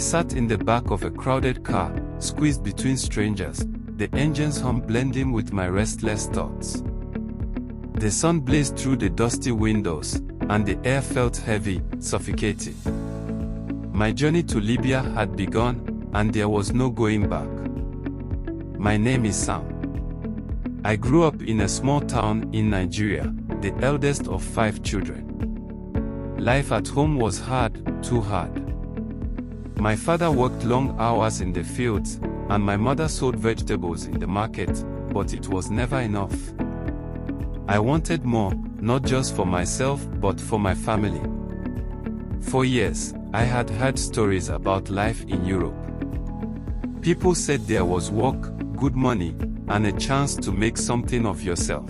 sat in the back of a crowded car, squeezed between strangers, the engine's hum blending with my restless thoughts. The sun blazed through the dusty windows, and the air felt heavy, suffocating. My journey to Libya had begun, and there was no going back. My name is Sam. I grew up in a small town in Nigeria, the eldest of 5 children. Life at home was hard, too hard. My father worked long hours in the fields, and my mother sold vegetables in the market, but it was never enough. I wanted more, not just for myself, but for my family. For years, I had heard stories about life in Europe. People said there was work, good money, and a chance to make something of yourself.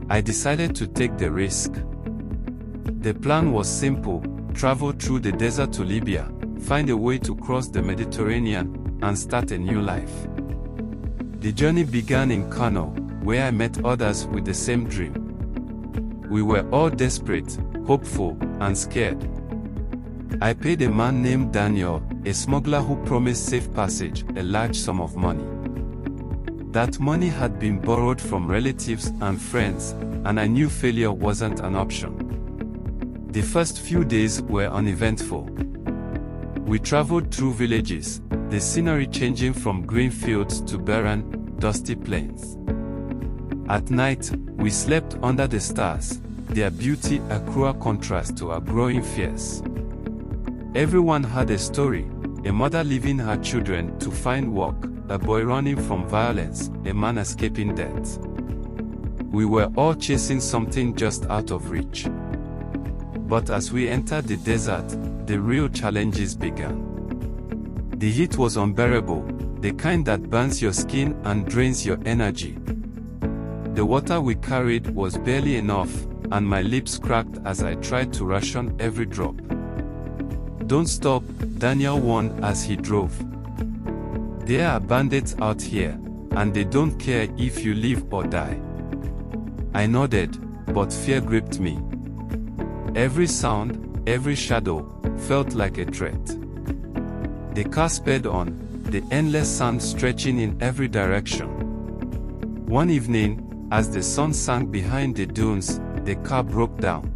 I decided to take the risk. The plan was simple: travel through the desert to Libya, find a way to cross the Mediterranean, and start a new life. The journey began in Kano, where I met others with the same dream. We were all desperate, hopeful, and scared. I paid a man named Daniel, a smuggler who promised safe passage, a large sum of money. That money had been borrowed from relatives and friends, and I knew failure wasn't an option. The first few days were uneventful. We traveled through villages, the scenery changing from green fields to barren, dusty plains. At night, we slept under the stars, their beauty a cruel contrast to our growing fears. Everyone had a story: a mother leaving her children to find work, a boy running from violence, a man escaping death. We were all chasing something just out of reach. But as we entered the desert, the real challenges began. The heat was unbearable, the kind that burns your skin and drains your energy. The water we carried was barely enough, and my lips cracked as I tried to ration every drop. "Don't stop," Daniel warned as he drove. "There are bandits out here, and they don't care if you live or die." I nodded, but fear gripped me. Every sound, every shadow, felt like a threat. The car sped on, the endless sand stretching in every direction. One evening, as the sun sank behind the dunes, the car broke down.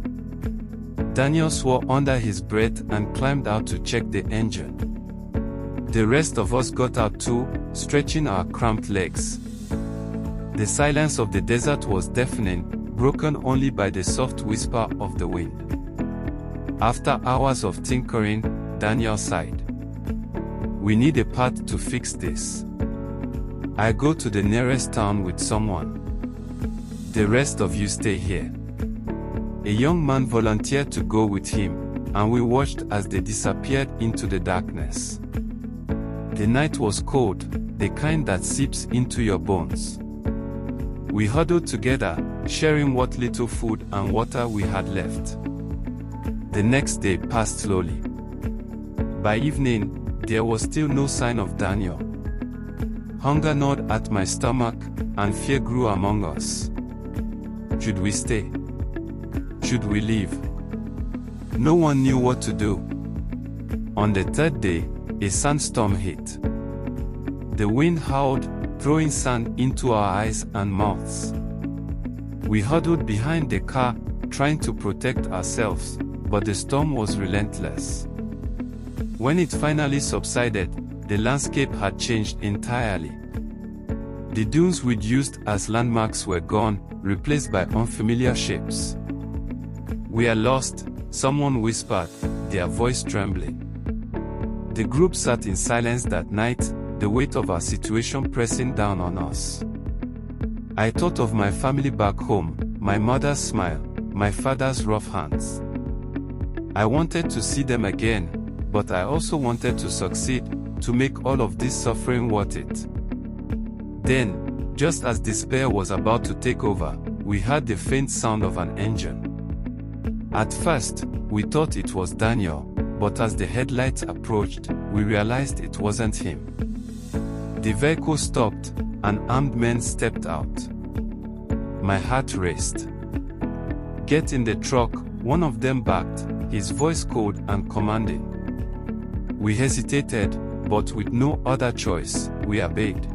Daniel swore under his breath and climbed out to check the engine. The rest of us got out too, stretching our cramped legs. The silence of the desert was deafening, broken only by the soft whisper of the wind. After hours of tinkering, Daniel sighed. "We need a path to fix this. I go to the nearest town with someone. The rest of you stay here." A young man volunteered to go with him, and we watched as they disappeared into the darkness. The night was cold, the kind that seeps into your bones. We huddled together, sharing what little food and water we had left. The next day passed slowly. By evening, there was still no sign of Daniel. Hunger gnawed at my stomach, and fear grew among us. Should we stay? Should we leave? No one knew what to do. On the third day, a sandstorm hit. The wind howled, throwing sand into our eyes and mouths. We huddled behind the car, trying to protect ourselves, but the storm was relentless. When it finally subsided, the landscape had changed entirely. The dunes we'd used as landmarks were gone, replaced by unfamiliar shapes. "We are lost," someone whispered, their voice trembling. The group sat in silence that night, the weight of our situation pressing down on us. I thought of my family back home, my mother's smile, my father's rough hands. I wanted to see them again, but I also wanted to succeed, to make all of this suffering worth it. Then, just as despair was about to take over, we heard the faint sound of an engine. At first, we thought it was Daniel, but as the headlights approached, we realized it wasn't him. The vehicle stopped, and armed men stepped out. My heart raced. "Get in the truck," one of them barked, his voice cold and commanding. We hesitated, but with no other choice, we obeyed.